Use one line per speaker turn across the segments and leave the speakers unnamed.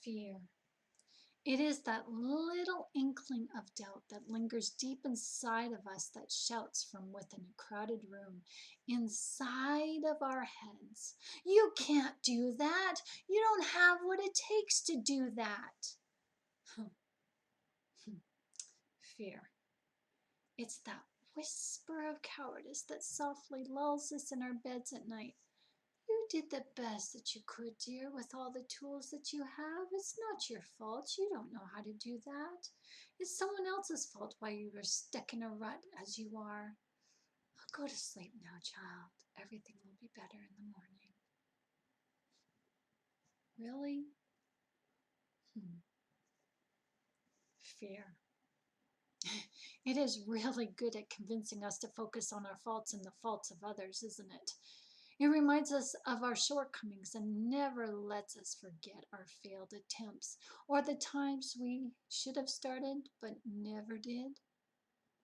Fear. It is that little inkling of doubt that lingers deep inside of us that shouts from within a crowded room, inside of our heads. You can't do that. You don't have what it takes to do that. Fear. It's that whisper of cowardice that softly lulls us in our beds at night. You did the best that you could, dear, with all the tools that you have. It's not your fault. You don't know how to do that. It's someone else's fault why you are stuck in a rut as you are. Go to sleep now, child. Everything will be better in the morning. Really? Fear. It is really good at convincing us to focus on our faults and the faults of others, isn't it? It reminds us of our shortcomings and never lets us forget our failed attempts or the times we should have started but never did.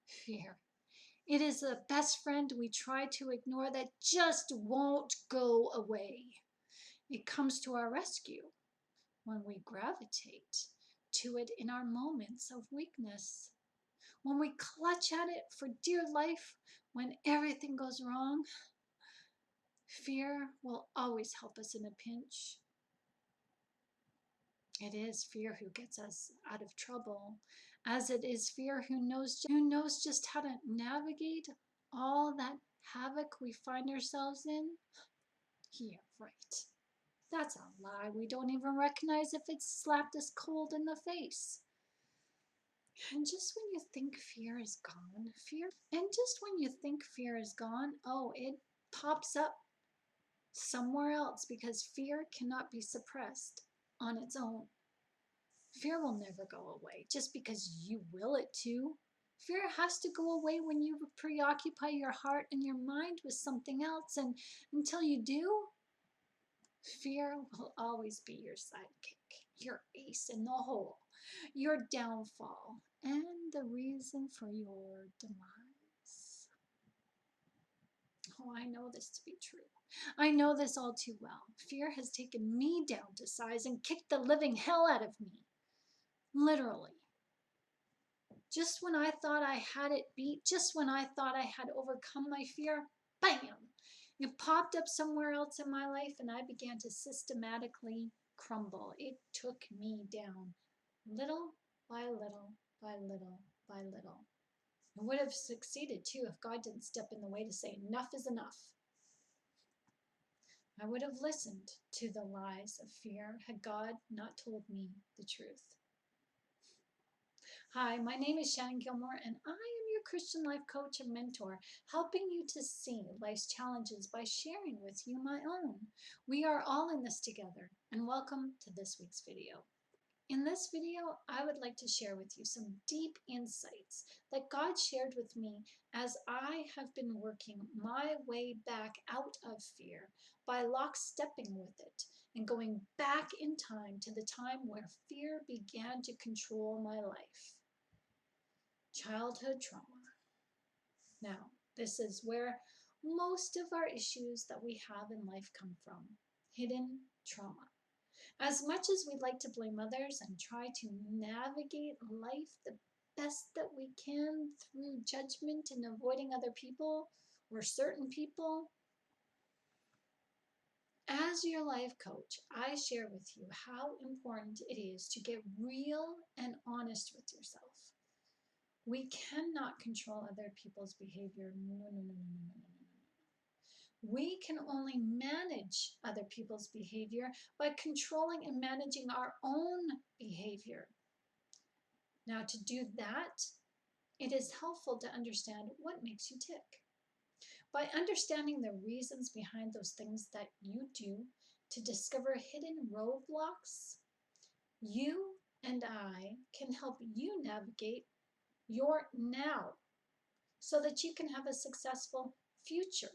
Fear. It is the best friend we try to ignore that just won't go away. It comes to our rescue when we gravitate to it in our moments of weakness. When we clutch at it for dear life when everything goes wrong. Fear will always help us in a pinch. It is fear who gets us out of trouble, as it is fear who knows just how to navigate all that havoc we find ourselves in. Yeah, right. That's a lie we don't even recognize if it's slapped us cold in the face. And just when you think fear is gone, oh, it pops up somewhere else because fear cannot be suppressed on its own. Fear will never go away just because you will it to. Fear has to go away when you preoccupy your heart and your mind with something else, and until you do, fear will always be your sidekick, your ace in the hole, your downfall, and the reason for your demise. Oh, I know this to be true. I know this all too well. Fear has taken me down to size and kicked the living hell out of me. Literally. Just when I thought I had it beat, just when I thought I had overcome my fear, bam! It popped up somewhere else in my life and I began to systematically crumble. It took me down, little by little by little by little. I would have succeeded too if God didn't step in the way to say enough is enough. I would have listened to the lies of fear had God not told me the truth. Hi, my name is Shannon Gilmour, and I am your Christian life coach and mentor, helping you to see life's challenges by sharing with you my own. We are all in this together, and welcome to this week's video. In this video, I would like to share with you some deep insights that God shared with me as I have been working my way back out of fear by lockstepping with it and going back in time to the time where fear began to control my life. Childhood trauma. Now, this is where most of our issues that we have in life come from. Hidden trauma. As much as we'd like to blame others and try to navigate life the best that we can through judgment and avoiding other people or certain people, as your life coach, I share with you how important it is to get real and honest with yourself. We cannot control other people's behavior. No. We can only manage other people's behavior by controlling and managing our own behavior. Now, to do that, it is helpful to understand what makes you tick. By understanding the reasons behind those things that you do to discover hidden roadblocks, you and I can help you navigate your now so that you can have a successful future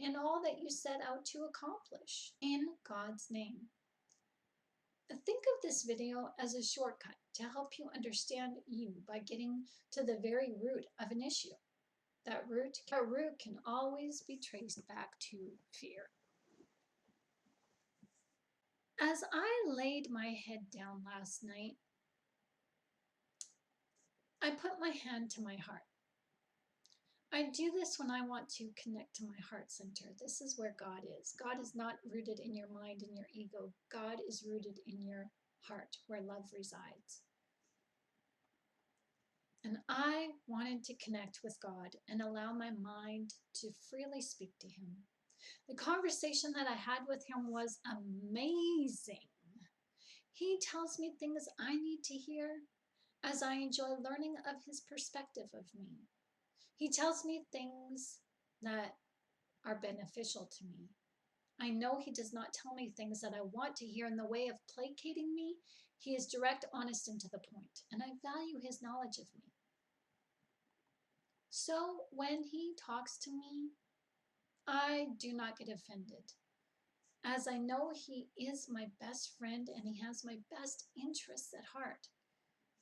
in all that you set out to accomplish in God's name. Think of this video as a shortcut to help you understand you by getting to the very root of an issue. That root can always be traced back to fear. As I laid my head down last night, I put my hand to my heart. I do this when I want to connect to my heart center. This is where God is. God is not rooted in your mind and your ego. God is rooted in your heart, where love resides. And I wanted to connect with God and allow my mind to freely speak to him. The conversation that I had with him was amazing. He tells me things I need to hear as I enjoy learning of his perspective of me. He tells me things that are beneficial to me. I know he does not tell me things that I want to hear in the way of placating me. He is direct, honest, and to the point, and I value his knowledge of me. So when he talks to me, I do not get offended, as I know he is my best friend and he has my best interests at heart.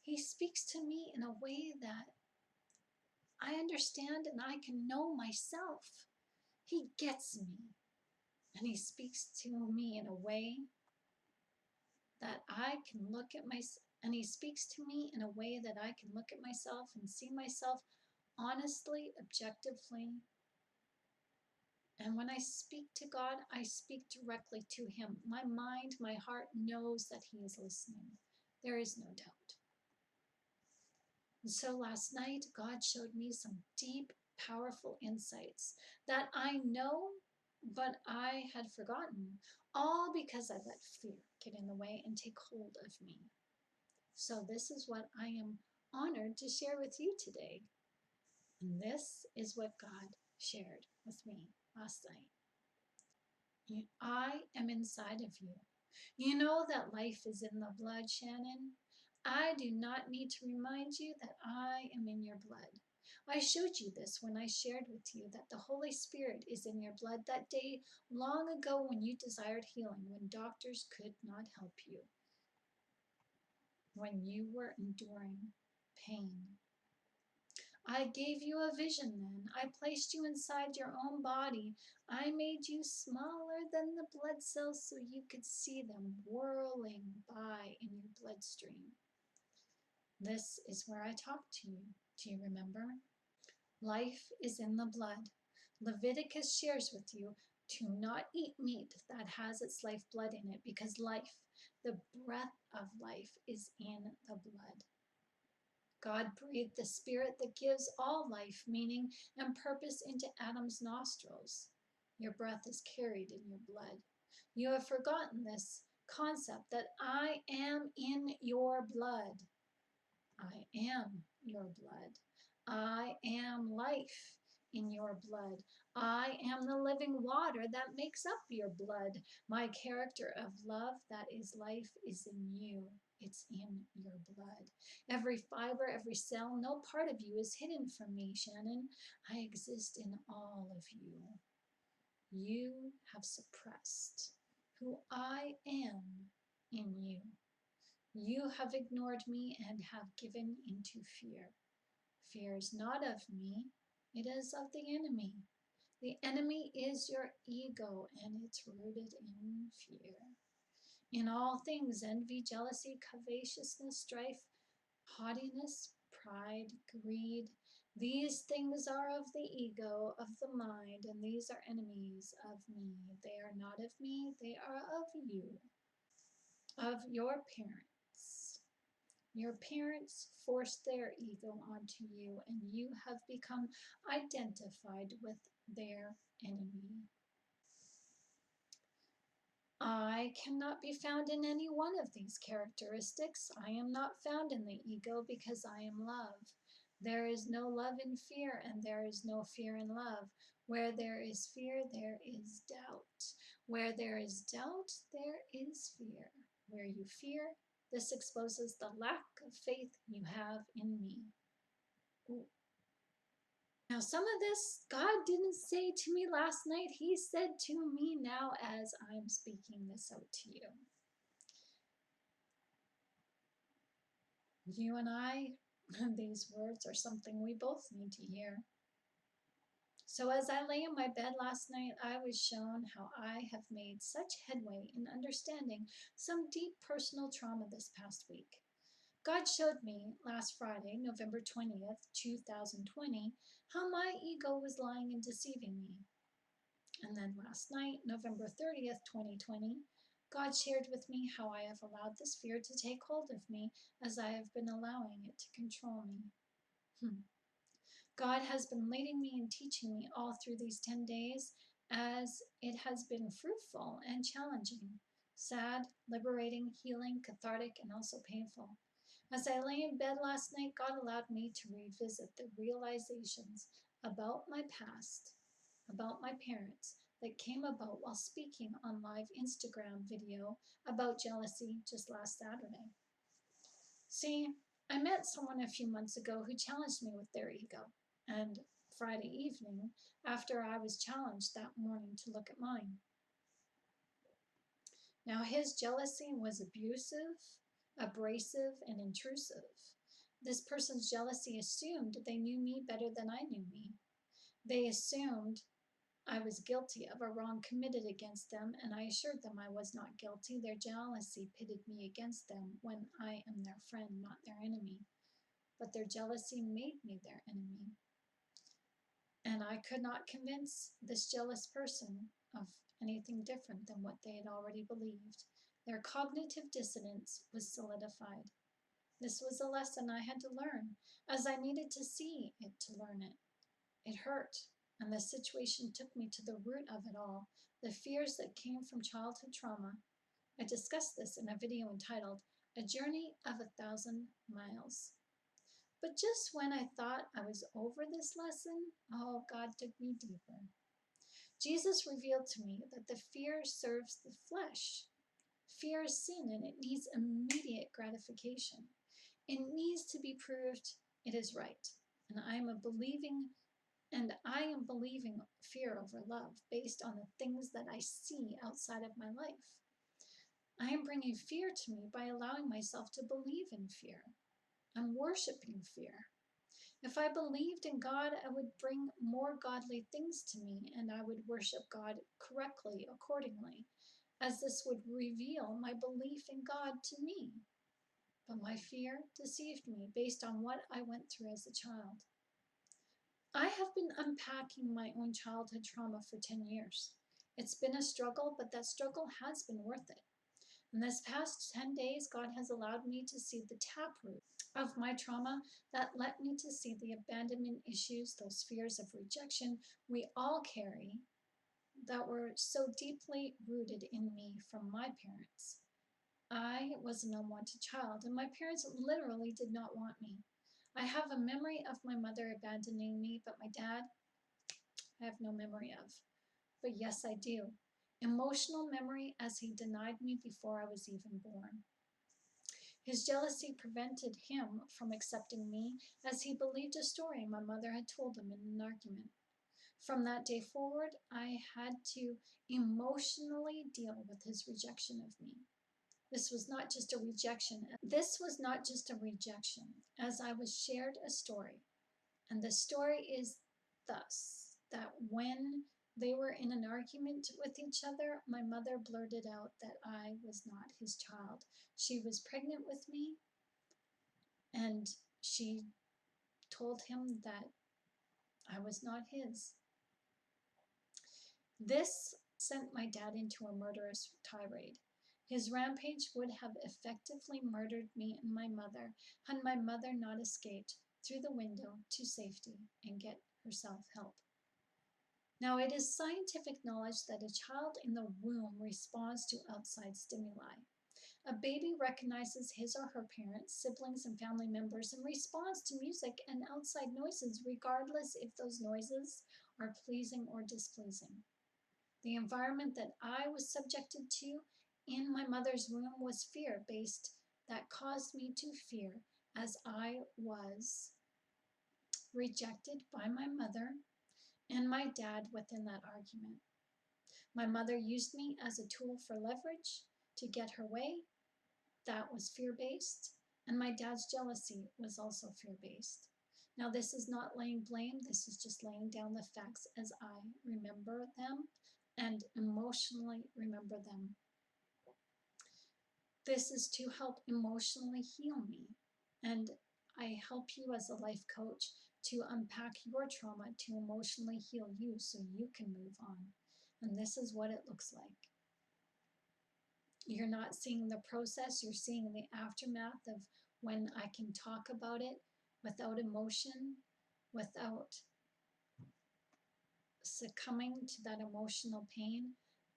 He speaks to me in a way that I understand and I can know myself. He gets me, and he speaks to me in a way that I can look at myself, and he speaks to me in a way that I can look at myself and see myself honestly, objectively. And when I speak to God, I speak directly to him. My mind, my heart knows that he is listening. There is no doubt. And so last night, God showed me some deep, powerful insights that I know, but I had forgotten, all because I let fear get in the way and take hold of me. So this is what I am honored to share with you today. And this is what God shared with me last night. I am inside of you. You know that life is in the blood, Shannon. I do not need to remind you that I am in your blood. I showed you this when I shared with you that the Holy Spirit is in your blood that day long ago when you desired healing, when doctors could not help you, when you were enduring pain. I gave you a vision then. I placed you inside your own body. I made you smaller than the blood cells so you could see them whirling by in your bloodstream. This is where I talk to you. Do you remember? Life is in the blood. Leviticus shares with you to not eat meat that has its lifeblood in it, because life, the breath of life, is in the blood. God breathed the spirit that gives all life, meaning, and purpose into Adam's nostrils. Your breath is carried in your blood. You have forgotten this concept that I am in your blood. I am your blood. I am life in your blood. I am the living water that makes up your blood. My character of love that is life is in you. It's in your blood. Every fiber, every cell, no part of you is hidden from me, Shannon. I exist in all of you. You have suppressed who I am in you. You have ignored me and have given into fear. Fear is not of me, it is of the enemy. The enemy is your ego, and it's rooted in fear. In all things, envy, jealousy, covetousness, strife, haughtiness, pride, greed, these things are of the ego, of the mind, and these are enemies of me. They are not of me, they are of you, of your parents. Your parents forced their ego onto you, and you have become identified with their enemy. I cannot be found in any one of these characteristics. I am not found in the ego because I am love. There is no love in fear, and there is no fear in love. Where there is fear, there is doubt. Where there is doubt, there is fear. Where you fear, this exposes the lack of faith you have in me. Ooh. Now, some of this God didn't say to me last night. He said to me now as I'm speaking this out to you. You and I, these words are something we both need to hear. So as I lay in my bed last night, I was shown how I have made such headway in understanding some deep personal trauma this past week. God showed me last Friday, November 20th, 2020, how my ego was lying and deceiving me. And then last night, November 30th, 2020, God shared with me how I have allowed this fear to take hold of me as I have been allowing it to control me. God has been leading me and teaching me all through these 10 days as it has been fruitful and challenging, sad, liberating, healing, cathartic, and also painful. As I lay in bed last night, God allowed me to revisit the realizations about my past, about my parents, that came about while speaking on live Instagram video about jealousy just last Saturday. See, I met someone a few months ago who challenged me with their ego, and Friday evening, after I was challenged that morning to look at mine. Now, his jealousy was abusive, abrasive, and intrusive. This person's jealousy assumed they knew me better than I knew me. They assumed I was guilty of a wrong committed against them, and I assured them I was not guilty. Their jealousy pitted me against them when I am their friend, not their enemy. But their jealousy made me their enemy. And I could not convince this jealous person of anything different than what they had already believed. Their cognitive dissonance was solidified. This was a lesson I had to learn, as I needed to see it to learn it. It hurt, and the situation took me to the root of it all, the fears that came from childhood trauma. I discussed this in a video entitled, A Journey of 1,000 Miles. But just when I thought I was over this lesson, oh, God took me deeper. Jesus revealed to me that the fear serves the flesh. Fear is sin, and it needs immediate gratification. It needs to be proved it is right. And I am believing fear over love based on the things that I see outside of my life. I am bringing fear to me by allowing myself to believe in fear. I'm worshiping fear. If I believed in God, I would bring more godly things to me, and I would worship God correctly accordingly, as this would reveal my belief in God to me. But my fear deceived me based on what I went through as a child. I have been unpacking my own childhood trauma for 10 years. It's been a struggle, but that struggle has been worth it. In this past 10 days, God has allowed me to see the taproot of my trauma that led me to see the abandonment issues, those fears of rejection we all carry that were so deeply rooted in me from my parents. I was an unwanted child, and my parents literally did not want me. I have a memory of my mother abandoning me, but my dad, I have no memory of. But yes, I do. Emotional memory as he denied me before I was even born. His jealousy prevented him from accepting me as he believed a story my mother had told him in an argument. From that day forward, I had to emotionally deal with his rejection of me. This was not just a rejection. As I was shared a story. And the story is thus, that when they were in an argument with each other, my mother blurted out that I was not his child. She was pregnant with me, and she told him that I was not his. This sent my dad into a murderous tirade. His rampage would have effectively murdered me and my mother had my mother not escaped through the window to safety and get herself help. Now, it is scientific knowledge that a child in the womb responds to outside stimuli. A baby recognizes his or her parents, siblings, and family members and responds to music and outside noises, regardless if those noises are pleasing or displeasing. The environment that I was subjected to in my mother's womb was fear-based that caused me to fear as I was rejected by my mother and my dad within that argument. My mother used me as a tool for leverage to get her way. That was fear-based, and my dad's jealousy was also fear-based. Now, this is not laying blame. This is just laying down the facts as I remember them and emotionally remember them. This is to help emotionally heal me. And I help you as a life coach to unpack your trauma to emotionally heal you so you can move on. And this is what it looks like. You're not seeing the process, you're seeing the aftermath of when I can talk about it without emotion, without succumbing to that emotional pain.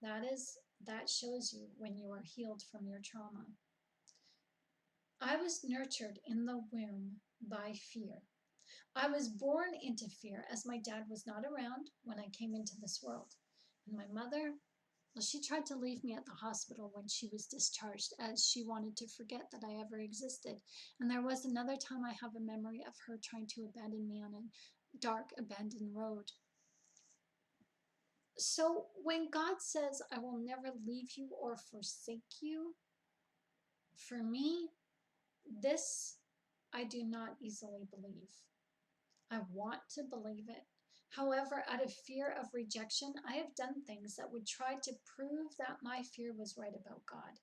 That shows you when you are healed from your trauma. I was nurtured in the womb by fear. I was born into fear as my dad was not around when I came into this world. And my mother, well, she tried to leave me at the hospital when she was discharged as she wanted to forget that I ever existed. And there was another time I have a memory of her trying to abandon me on a dark, abandoned road. So when God says, I will never leave you or forsake you, for me, this I do not easily believe. I want to believe it. However, out of fear of rejection, I have done things that would try to prove that my fear was right about God,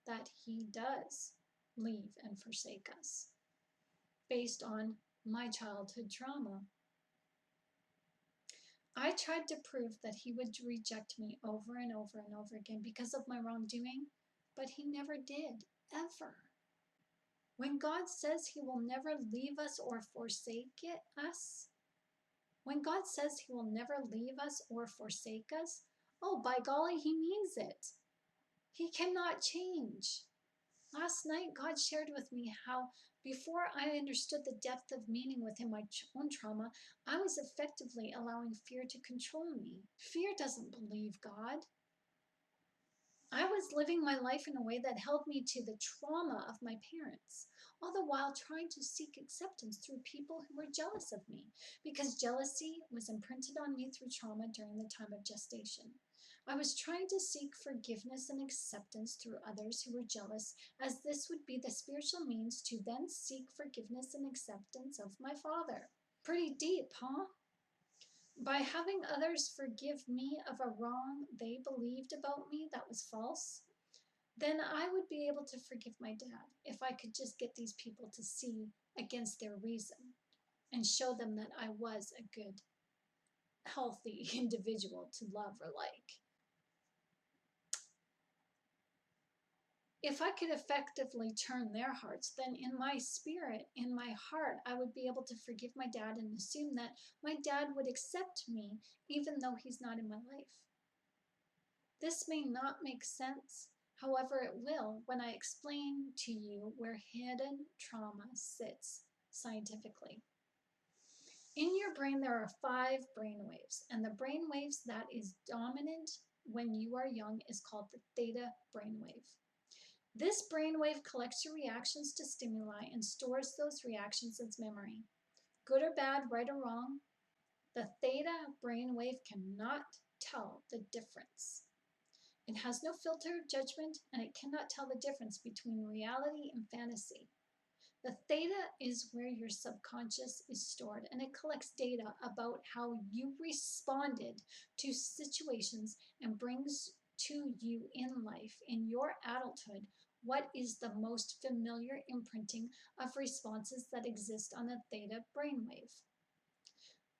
that He does leave and forsake us, based on my childhood trauma. I tried to prove that He would reject me over and over and over again because of my wrongdoing, but He never did, ever. When God says He will never leave us or forsake us, when God says He will never leave us or forsake us, oh, by golly, He means it. He cannot change. Last night, God shared with me how before I understood the depth of meaning within my own trauma, I was effectively allowing fear to control me. Fear doesn't believe God. I was living my life in a way that held me to the trauma of my parents, all the while trying to seek acceptance through people who were jealous of me, because jealousy was imprinted on me through trauma during the time of gestation. I was trying to seek forgiveness and acceptance through others who were jealous, as this would be the spiritual means to then seek forgiveness and acceptance of my father. Pretty deep, huh? By having others forgive me of a wrong they believed about me that was false, then I would be able to forgive my dad if I could just get these people to see against their reason and show them that I was a good, healthy individual to love or like. If I could effectively turn their hearts, then in my spirit, in my heart, I would be able to forgive my dad and assume that my dad would accept me even though he's not in my life. This may not make sense, however it will when I explain to you where hidden trauma sits scientifically. In your brain, there are 5 brain waves, and the brain waves that is dominant when you are young is called the theta brainwave. This brainwave collects your reactions to stimuli and stores those reactions as memory. Good or bad, right or wrong, the theta brainwave cannot tell the difference. It has no filter of judgment, and it cannot tell the difference between reality and fantasy. The theta is where your subconscious is stored, and it collects data about how you responded to situations and brings to you in life, in your adulthood, what is the most familiar imprinting of responses that exist on the theta brainwave.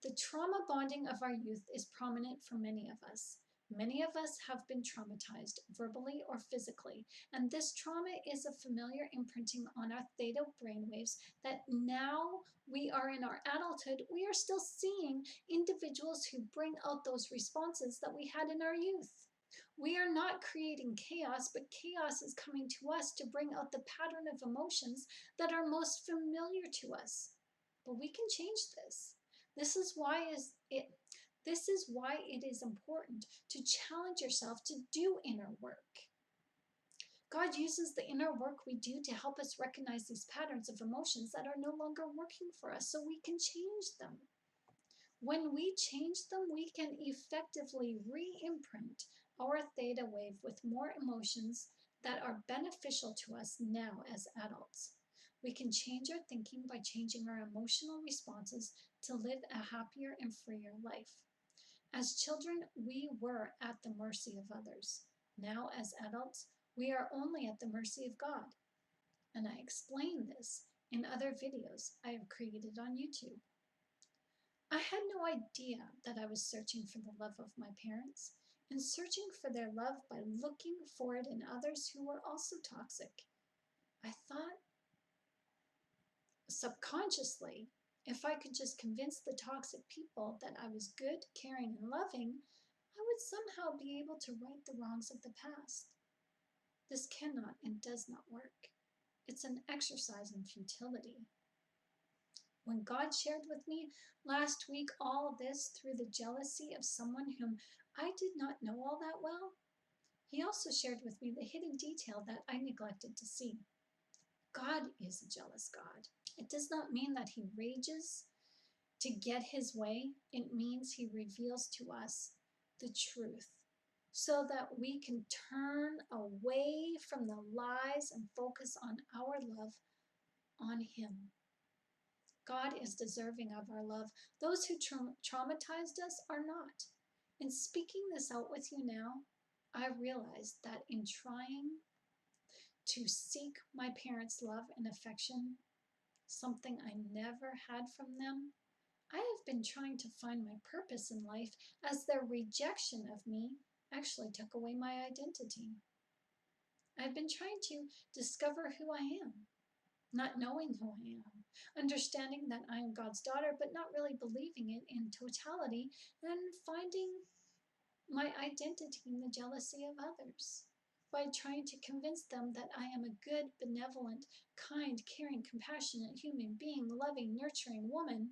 The trauma bonding of our youth is prominent for many of us. Many of us have been traumatized, verbally or physically, and this trauma is a familiar imprinting on our theta brainwaves that now we are in our adulthood, we are still seeing individuals who bring out those responses that we had in our youth. We are not creating chaos, but chaos is coming to us to bring out the pattern of emotions that are most familiar to us. But we can change this. This is why it is important to challenge yourself to do inner work. God uses the inner work we do to help us recognize these patterns of emotions that are no longer working for us so we can change them. When we change them, we can effectively re-imprint our theta wave with more emotions that are beneficial to us now as adults. We can change our thinking by changing our emotional responses to live a happier and freer life. As children, we were at the mercy of others. Now, as adults, we are only at the mercy of God. And I explain this in other videos I have created on YouTube. I had no idea that I was searching for the love of my parents and searching for their love by looking for it in others who were also toxic. I thought subconsciously, if I could just convince the toxic people that I was good, caring, and loving, I would somehow be able to right the wrongs of the past. This cannot and does not work. It's an exercise in futility. When God shared with me last week all this through the jealousy of someone whom I did not know all that well, He also shared with me the hidden detail that I neglected to see. God is a jealous God. It does not mean that He rages to get His way. It means He reveals to us the truth so that we can turn away from the lies and focus on our love on Him. God is deserving of our love. Those who traumatized us are not. In speaking this out with you now, I realize that in trying to seek my parents' love and affection, something I never had from them, I have been trying to find my purpose in life as their rejection of me actually took away my identity. I've been trying to discover who I am, not knowing who I am, understanding that I am God's daughter, but not really believing it in totality, and finding my identity in the jealousy of others by trying to convince them that I am a good, benevolent, kind, caring, compassionate human being, loving, nurturing woman.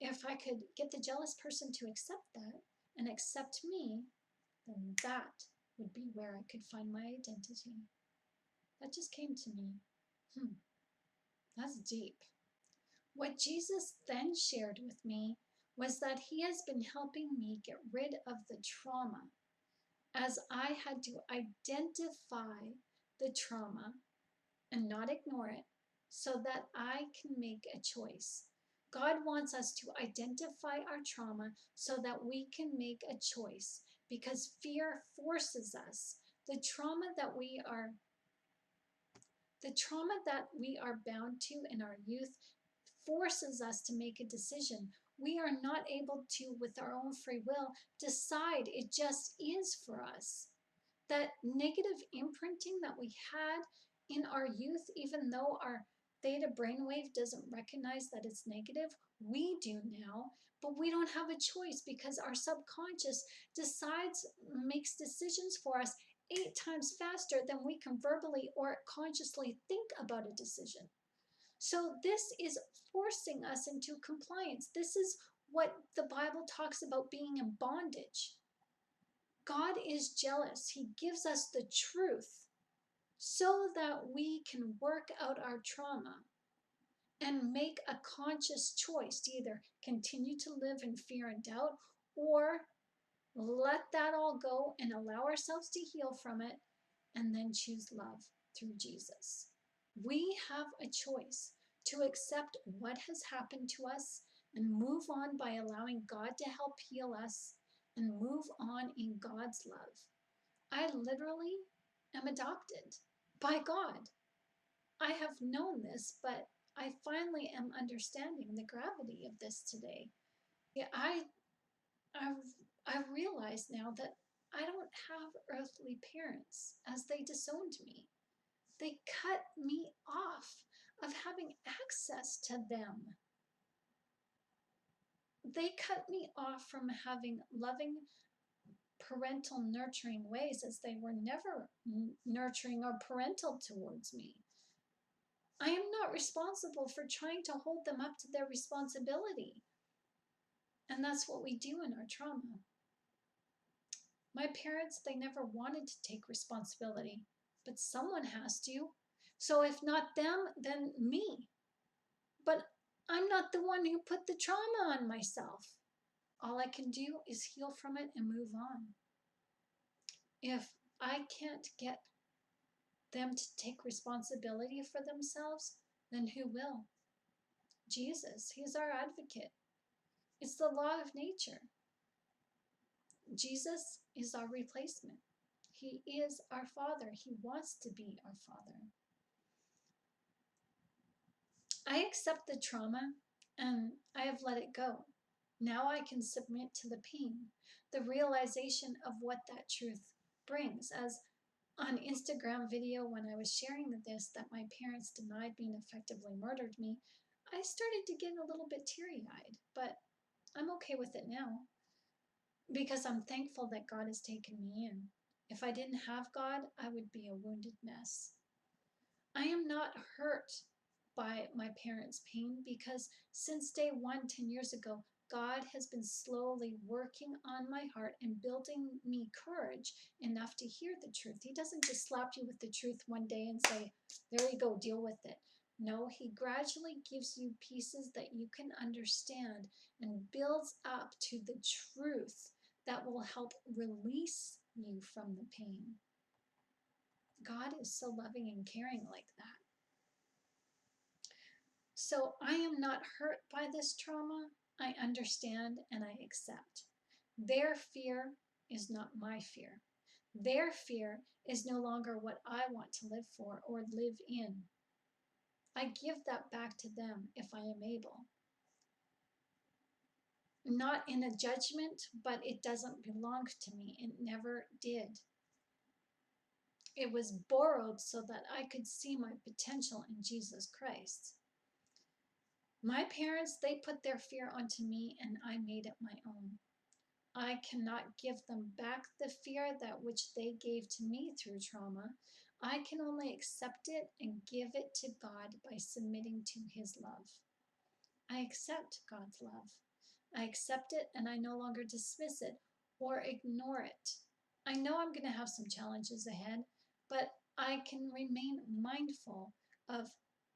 If I could get the jealous person to accept that and accept me, then that would be where I could find my identity. That just came to me. That's deep. What Jesus then shared with me was that He has been helping me get rid of the trauma as I had to identify the trauma and not ignore it so that I can make a choice. God wants us to identify our trauma so that we can make a choice because fear forces us. The trauma that we are bound to in our youth forces us to make a decision. We are not able to, with our own free will, decide. It just is for us. That negative imprinting that we had in our youth, even though our theta brainwave doesn't recognize that it's negative, we do now, but we don't have a choice because our subconscious makes decisions for us 8 times faster than we can verbally or consciously think about a decision. So this is forcing us into compliance. This is what the Bible talks about being in bondage. God is jealous. He gives us the truth so that we can work out our trauma and make a conscious choice to either continue to live in fear and doubt or let that all go and allow ourselves to heal from it and then choose love through Jesus. We have a choice to accept what has happened to us and move on by allowing God to help heal us and move on in God's love. I literally am adopted by God. I have known this, but I finally am understanding the gravity of this today. Yeah, I realize now that I don't have earthly parents as they disowned me. They cut me off of having access to them. They cut me off from having loving parental nurturing ways as they were never nurturing or parental towards me. I am not responsible for trying to hold them up to their responsibility. And that's what we do in our trauma. My parents, they never wanted to take responsibility, but someone has to. So if not them, then me. But I'm not the one who put the trauma on myself. All I can do is heal from it and move on. If I can't get them to take responsibility for themselves, then who will? Jesus, He is our advocate. It's the law of nature. Jesus is our replacement. He is our Father. He wants to be our Father. I accept the trauma and I have let it go. Now I can submit to the pain, the realization of what that truth brings. As on Instagram video, when I was sharing this, that my parents denied me and effectively murdered me, I started to get a little bit teary-eyed, but I'm okay with it now because I'm thankful that God has taken me in. If I didn't have God, I would be a wounded mess. I am not hurt by my parents' pain because since day one, 10 years ago, God has been slowly working on my heart and building me courage enough to hear the truth. He doesn't just slap you with the truth one day and say, there you go, deal with it. No, He gradually gives you pieces that you can understand and builds up to the truth that will help release you from the pain. God is so loving and caring like that. So I am not hurt by this trauma. I understand and I accept. Their fear is not my fear. Their fear is no longer what I want to live for or live in. I give that back to them if I am able. Not in a judgment, but it doesn't belong to me. It never did. It was borrowed so that I could see my potential in Jesus Christ. My parents, they put their fear onto me and I made it my own. I cannot give them back the fear that which they gave to me through trauma. I can only accept it and give it to God by submitting to His love. I accept God's love. I accept it and I no longer dismiss it or ignore it. I know I'm going to have some challenges ahead, but I can remain mindful of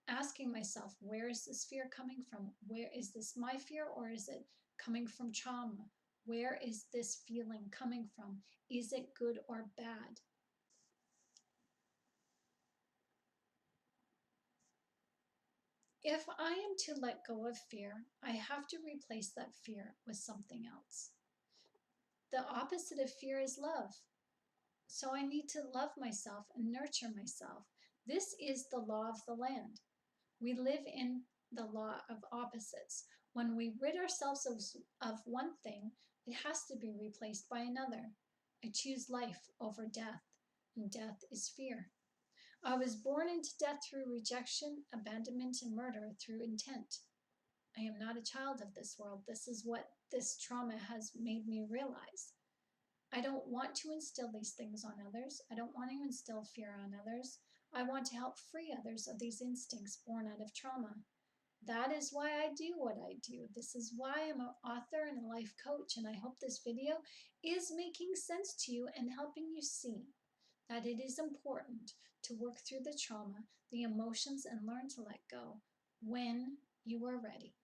asking myself, where is this fear coming from? Where is this my fear or is it coming from trauma? Where is this feeling coming from? Is it good or bad? If I am to let go of fear, I have to replace that fear with something else. The opposite of fear is love. So I need to love myself and nurture myself. This is the law of the land. We live in the law of opposites. When we rid ourselves of one thing, it has to be replaced by another. I choose life over death, and death is fear. I was born into death through rejection, abandonment, and murder through intent. I am not a child of this world. This is what this trauma has made me realize. I don't want to instill these things on others. I don't want to instill fear on others. I want to help free others of these instincts born out of trauma. That is why I do what I do. This is why I'm an author and a life coach, and I hope this video is making sense to you and helping you see that it is important to work through the trauma, the emotions, and learn to let go when you are ready.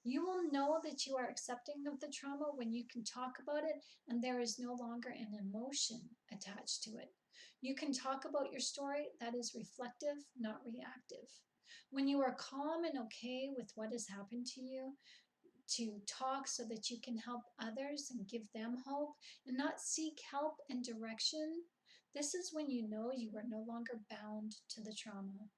You will know that you are accepting of the trauma when you can talk about it and there is no longer an emotion attached to it. You can talk about your story that is reflective, not reactive. When you are calm and okay with what has happened to you, to talk so that you can help others and give them hope and not seek help and direction, this is when you know you are no longer bound to the trauma.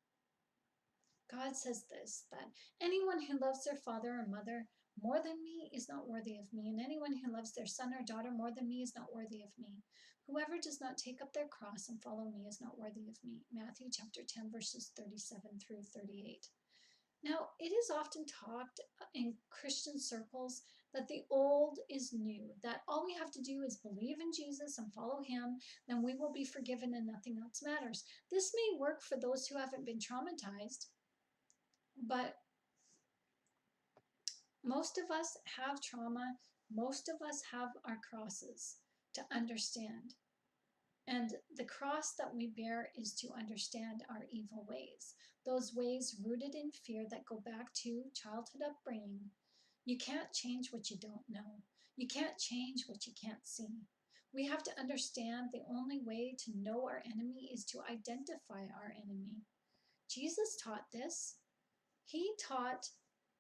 God says this, that anyone who loves their father or mother more than me is not worthy of me, and anyone who loves their son or daughter more than me is not worthy of me. Whoever does not take up their cross and follow me is not worthy of me. Matthew chapter 10, verses 37 through 38. Now, it is often talked in Christian circles that the old is new, that all we have to do is believe in Jesus and follow Him, then we will be forgiven and nothing else matters. This may work for those who haven't been traumatized, but most of us have trauma. Most of us have our crosses to understand. And the cross that we bear is to understand our evil ways, those ways rooted in fear that go back to childhood upbringing. You can't change what you don't know. You can't change what you can't see. We have to understand the only way to know our enemy is to identify our enemy. Jesus taught this. He taught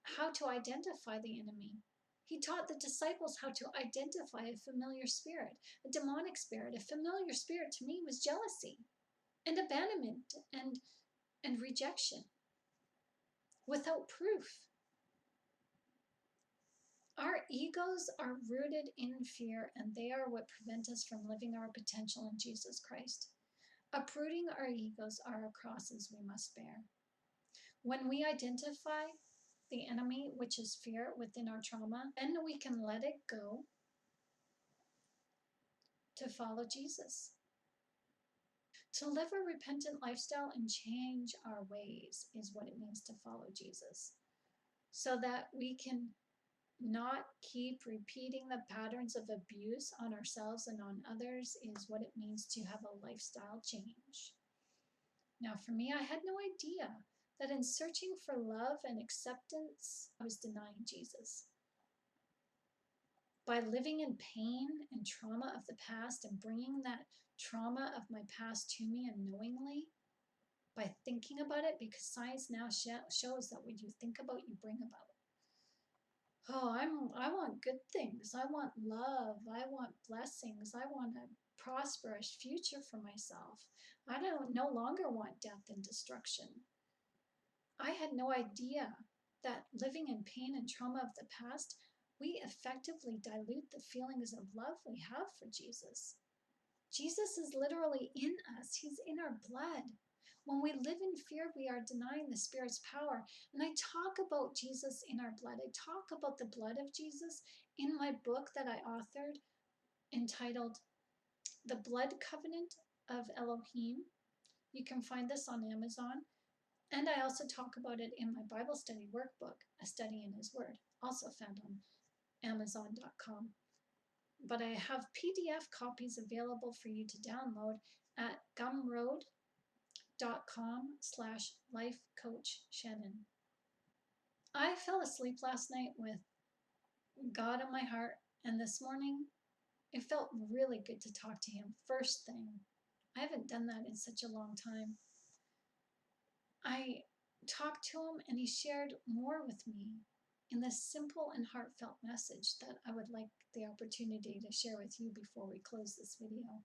how to identify the enemy. He taught the disciples how to identify a familiar spirit, a demonic spirit. A familiar spirit to me was jealousy and abandonment and rejection without proof. Our egos are rooted in fear, and they are what prevent us from living our potential in Jesus Christ. Uprooting our egos are our crosses we must bear. When we identify the enemy, which is fear, within our trauma, then we can let it go to follow Jesus. To live a repentant lifestyle and change our ways is what it means to follow Jesus, so that we can not keep repeating the patterns of abuse on ourselves and on others is what it means to have a lifestyle change. Now, for me, I had no idea that in searching for love and acceptance, I was denying Jesus. By living in pain and trauma of the past and bringing that trauma of my past to me unknowingly, by thinking about it, because science now shows that what you think about, you bring about. Oh, I want good things. I want love. I want blessings. I want a prosperous future for myself. I don't no longer want death and destruction. I had no idea that living in pain and trauma of the past, we effectively dilute the feelings of love we have for Jesus. Jesus is literally in us. He's in our blood. When we live in fear, we are denying the Spirit's power. And I talk about Jesus in our blood. I talk about the blood of Jesus in my book that I authored entitled The Blood Covenant of Elohim. You can find this on Amazon. And I also talk about it in my Bible study workbook, A Study in His Word, also found on Amazon.com. But I have PDF copies available for you to download at gumroad.com/lifecoachshannon. I fell asleep last night with God in my heart, and this morning it felt really good to talk to Him first thing. I haven't done that in such a long time. I talked to Him, and He shared more with me in this simple and heartfelt message that I would like the opportunity to share with you before we close this video.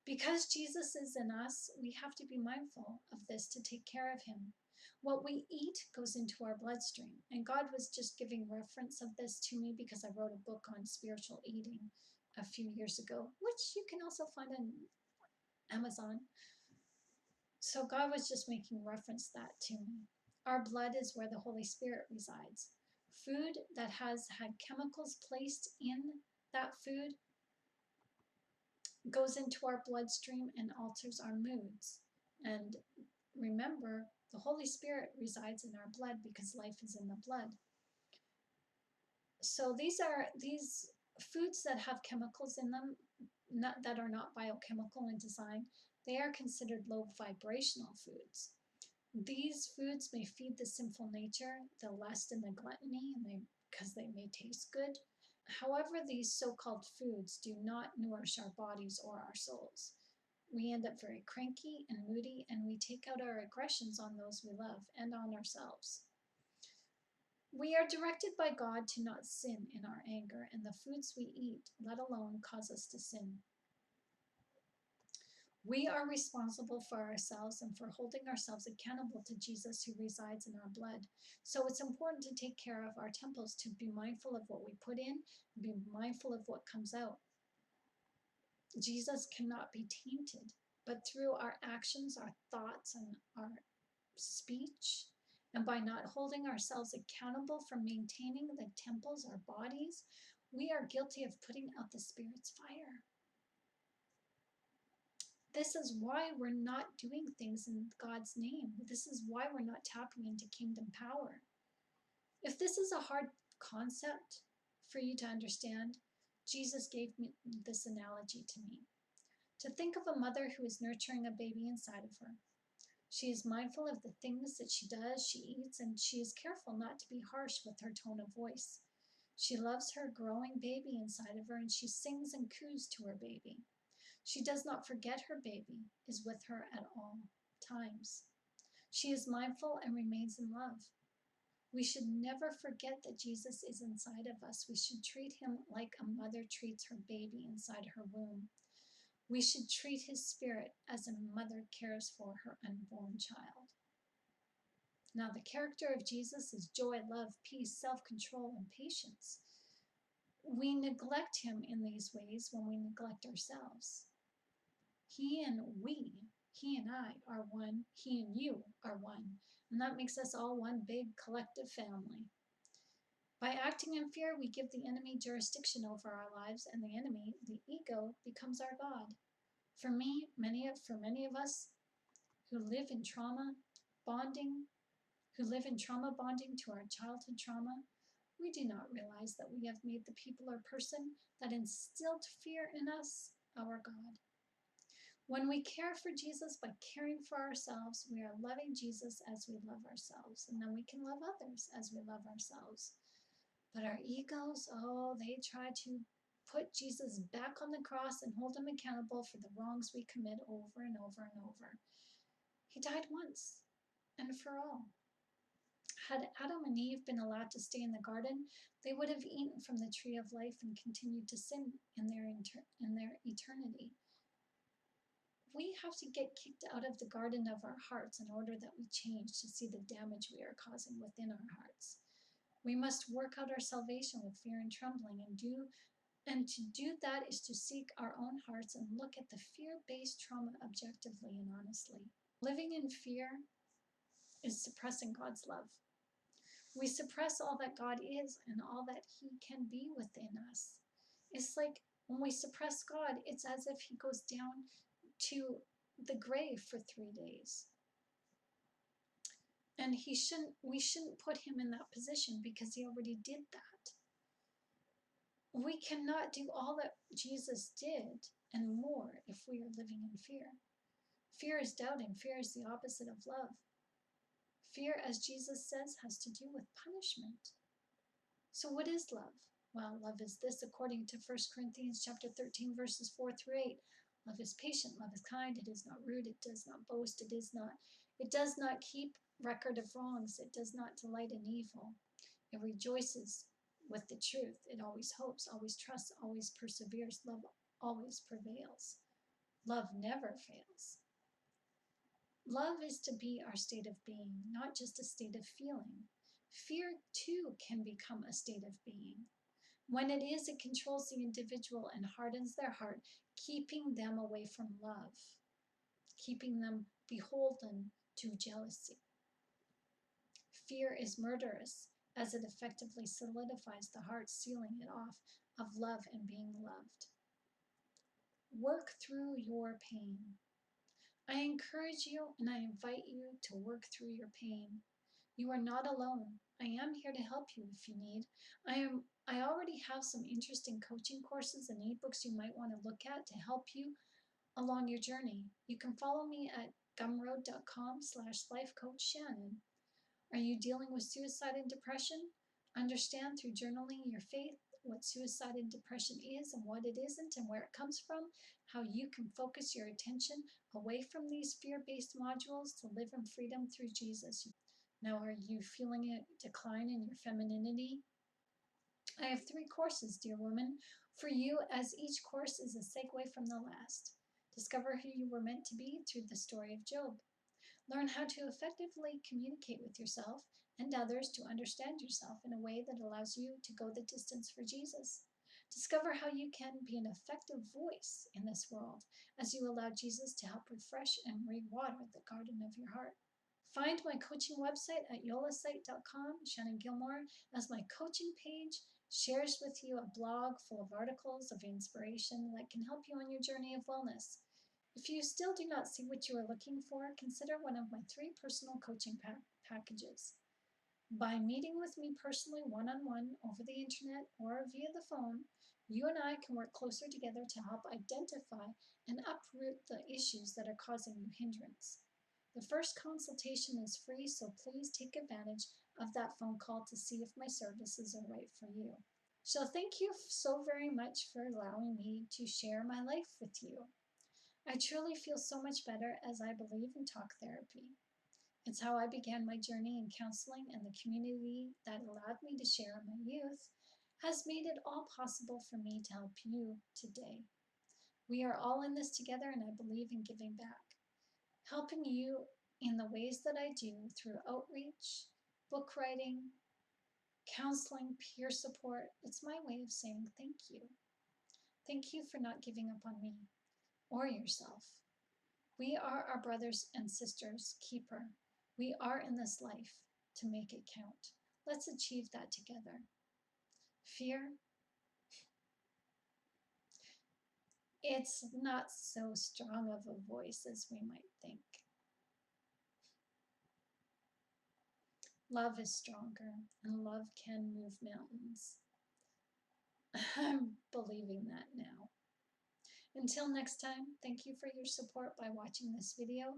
Because Jesus is in us, we have to be mindful of this to take care of Him. What we eat goes into our bloodstream, and God was just giving reference of this to me because I wrote a book on spiritual eating a few years ago, which you can also find on Amazon. So God was just making reference that to me. Our blood is where the Holy Spirit resides. Food that has had chemicals placed in that food goes into our bloodstream and alters our moods. And remember, the Holy Spirit resides in our blood because life is in the blood. So these foods that have chemicals in them, that are not biochemical in design, they are considered low vibrational foods. These foods may feed the sinful nature, the lust and the gluttony, because they may taste good. However, these so-called foods do not nourish our bodies or our souls. We end up very cranky and moody, and we take out our aggressions on those we love and on ourselves. We are directed by God to not sin in our anger, and the foods we eat, let alone cause us to sin. We are responsible for ourselves and for holding ourselves accountable to Jesus who resides in our blood. So it's important to take care of our temples, to be mindful of what we put in, be mindful of what comes out. Jesus cannot be tainted, but through our actions, our thoughts, and our speech, and by not holding ourselves accountable for maintaining the temples, our bodies, we are guilty of putting out the Spirit's fire. This is why we're not doing things in God's name. This is why we're not tapping into kingdom power. If this is a hard concept for you to understand, Jesus gave me this analogy to me. To think of a mother who is nurturing a baby inside of her. She is mindful of the things that she does, she eats, and she is careful not to be harsh with her tone of voice. She loves her growing baby inside of her, and she sings and coos to her baby. She does not forget her baby is with her at all times. She is mindful and remains in love. We should never forget that Jesus is inside of us. We should treat him like a mother treats her baby inside her womb. We should treat his spirit as a mother cares for her unborn child. Now, the character of Jesus is joy, love, peace, self-control, and patience. We neglect him in these ways when we neglect ourselves. He and I are one. He and you are one. And that makes us all one big collective family. By acting in fear, we give the enemy jurisdiction over our lives, and the enemy, the ego, becomes our God. For many of us who live in trauma bonding to our childhood trauma, we do not realize that we have made the people or person that instilled fear in us our God. When we care for Jesus by caring for ourselves, we are loving Jesus as we love ourselves, and then we can love others as we love ourselves. But our egos, they try to put Jesus back on the cross and hold him accountable for the wrongs we commit over and over and over. He died once and for all. Had Adam and Eve been allowed to stay in the garden, they would have eaten from the tree of life and continued to sin in their eternity. We have to get kicked out of the garden of our hearts in order that we change to see the damage we are causing within our hearts. We must work out our salvation with fear and trembling, and to do that is to seek our own hearts and look at the fear-based trauma objectively and honestly. Living in fear is suppressing God's love. We suppress all that God is and all that he can be within us. It's like when we suppress God, it's as if he goes down to the grave for 3 days. And we shouldn't put him in that position because he already did that. We cannot do all that Jesus did and more if we are living in fear. Fear is doubting. Fear is the opposite of love. Fear, as Jesus says, has to do with punishment. So what is love? Well, love is this, according to 1 Corinthians chapter 13, verses 4 through 8. Love is patient, love is kind, it is not rude, it does not boast, it does not keep record of wrongs, it does not delight in evil. It rejoices with the truth, it always hopes, always trusts, always perseveres. Love always prevails. Love never fails. Love is to be our state of being, not just a state of feeling. Fear, too, can become a state of being. When it is, it controls the individual and hardens their heart, keeping them away from love, keeping them beholden to jealousy. Fear is murderous, as it effectively solidifies the heart, sealing it off of love and being loved. Work through your pain. I encourage you and I invite you to work through your pain. You are not alone. I am here to help you if you need. I already have some interesting coaching courses and ebooks you might want to look at to help you along your journey. You can follow me at gumroad.com/lifecoachshannon. Are you dealing with suicide and depression? Understand through journaling your faith what suicide and depression is and what it isn't and where it comes from, how you can focus your attention away from these fear-based modules to live in freedom through Jesus. Now, are you feeling a decline in your femininity? I have 3 courses, dear woman, for you, as each course is a segue from the last. Discover who you were meant to be through the story of Job. Learn how to effectively communicate with yourself and others to understand yourself in a way that allows you to go the distance for Jesus. Discover how you can be an effective voice in this world as you allow Jesus to help refresh and re-water the garden of your heart. Find my coaching website at yolasite.com. Shannon Gilmour, as my coaching page, shares with you a blog full of articles of inspiration that can help you on your journey of wellness. If you still do not see what you are looking for, consider one of my 3 personal coaching packages. By meeting with me personally one-on-one over the internet or via the phone, you and I can work closer together to help identify and uproot the issues that are causing you hindrance. The first consultation is free, so please take advantage of that phone call to see if my services are right for you. So thank you so very much for allowing me to share my life with you. I truly feel so much better as I believe in talk therapy. It's how I began my journey in counseling, and the community that allowed me to share my youth has made it all possible for me to help you today. We are all in this together, and I believe in giving back. Helping you in the ways that I do through outreach, book writing, counseling, peer support. It's my way of saying thank you. Thank you for not giving up on me or yourself. We are our brothers and sisters' keeper. We are in this life to make it count. Let's achieve that together. Fear, it's not so strong of a voice as we might think. Love is stronger, and love can move mountains. I'm believing that now. Until next time, thank you for your support by watching this video.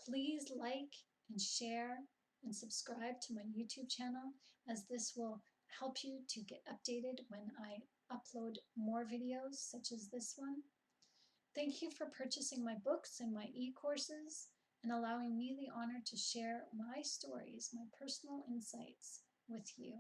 Please like and share and subscribe to my YouTube channel, as this will help you to get updated when I upload more videos such as this one. Thank you for purchasing my books and my e-courses and allowing me the honor to share my stories, my personal insights with you.